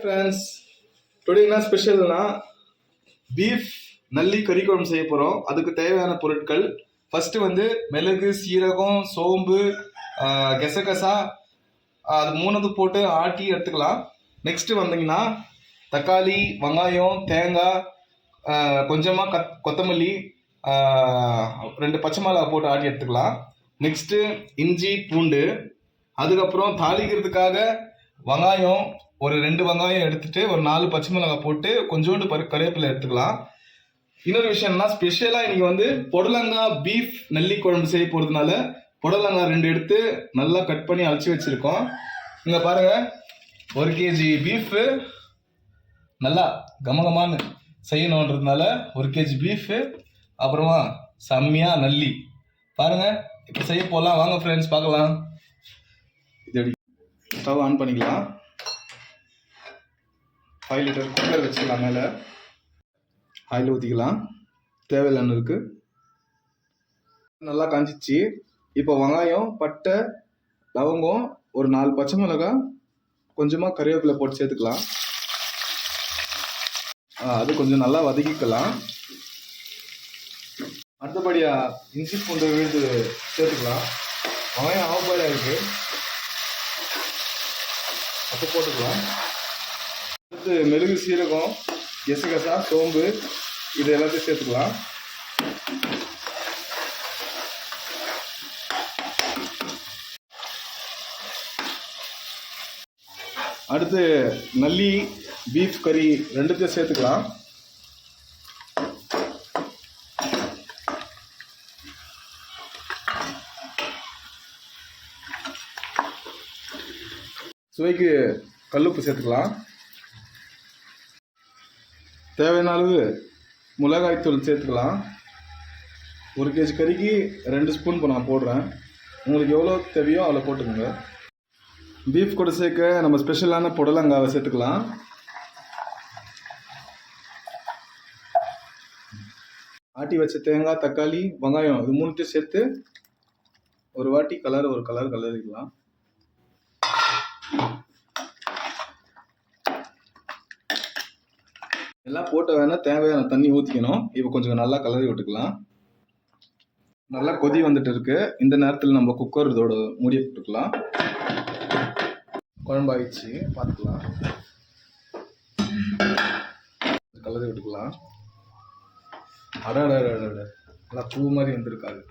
Friends, today என்ன ஸ்பெஷல்னா beef நல்லி கறி குழம்பு செய்ய போகிறோம். அதுக்கு தேவையான பொருட்கள் ஃபர்ஸ்ட் வந்து மிளகு, சீரகம், சோம்பு, கெசகசா அது மூணு போட்டு ஆட்டி எடுத்துக்கலாம். நெக்ஸ்ட் வந்தீங்கன்னா தக்காளி, வெங்காயம், தேங்காய், கொஞ்சமாக கொத்தமல்லி, 2 பச்சை மிளகா போட்டு ஆட்டி எடுத்துக்கலாம். நெக்ஸ்ட்டு இஞ்சி, பூண்டு. அதுக்கப்புறம் தாளிக்கிறதுக்காக வெங்காயம் ஒரு 2 வெங்காயம் எடுத்துட்டு ஒரு 4 பச்சை மிளகாய் போட்டு கொஞ்சோண்டு கருவேப்பிலை எடுத்துக்கலாம். இன்னொரு விஷயம்னா ஸ்பெஷலாக இன்னைக்கு வந்து புடலங்காய் பீஃப் நல்லி குழம்பு செய்ய போகிறதுனால புடலங்காய் 2 எடுத்து நல்லா கட் பண்ணி அழைச்சி வச்சிருக்கோம். இங்கே பாருங்க, 1 kg பீஃபு நல்லா கமகமான்னு செய்யணுன்றதுனால 1 kg பீஃபு, அப்புறமா செம்மையா நல்லி பாருங்க. இப்போ செய்ய போகலாம் வாங்க ஃப்ரெண்ட்ஸ், பார்க்கலாம். இது ஸ்டவ் ஆன் பண்ணிக்கலாம். 5 லிட்டர் குக்கர் வச்சுக்கலாம். மேலே ஆயில் ஊற்றிக்கலாம். தேவையில்லை எண்ணெய் நல்லா காஞ்சிச்சு. இப்போ வெங்காயம், பட்டை, லவங்கம், ஒரு 4 பச்சை மிளகாய், கொஞ்சமாக கருவேப்பிலை போட்டு சேர்த்துக்கலாம். அது கொஞ்சம் நல்லா வதக்கிக்கலாம். அடுத்தபடியாக இஞ்சி பூண்டு விழுது சேர்த்துக்கலாம். வெங்காயம் ஆஃபாயில் இருக்கு, அப்போ போட்டுக்கலாம். அடுத்து மிளகு, சீரகம், கெசகசா, சோம்பு இது எல்லாத்தையும் சேர்த்துக்கலாம். அடுத்து நல்லி, பீஃப் கறி ரெண்டுத்தையும் சேர்த்துக்கலாம். சுவைக்கு கல்லுப்பு சேர்த்துக்கலாம். தேவையான அளவு மிளகாய்த்தூள் சேர்த்துக்கலாம். 1 kg கறிக்கு 2 ஸ்பூன் இப்போ நான் போடுறேன். உங்களுக்கு எவ்வளோ தேவையோ அவ்வளோ போட்டுக்கோங்க. பீஃப் கூட சேர்க்க நம்ம ஸ்பெஷலான புடலங்காவை சேர்த்துக்கலாம். ஆட்டி வச்ச தேங்காய், தக்காளி, வெங்காயம் இது மூணுத்தையும் சேர்த்து ஒரு வாட்டி ஒரு கலர் கலரிக்கலாம். எல்லாம் போட்ட வேணால் தேவையான தண்ணி ஊற்றிக்கணும். இப்போ கொஞ்சம் நல்லா கலரி விட்டுக்கலாம். நல்லா கொதி வந்துட்டு இருக்கு. இந்த நேரத்தில் நம்ம குக்கர் இதோட மூடியை போட்டுக்கலாம். குழம்பு ஆயிடுச்சு, பார்த்துக்கலாம். கலரி விட்டுக்கலாம். நல்லா பூ மாதிரி வந்திருக்காது.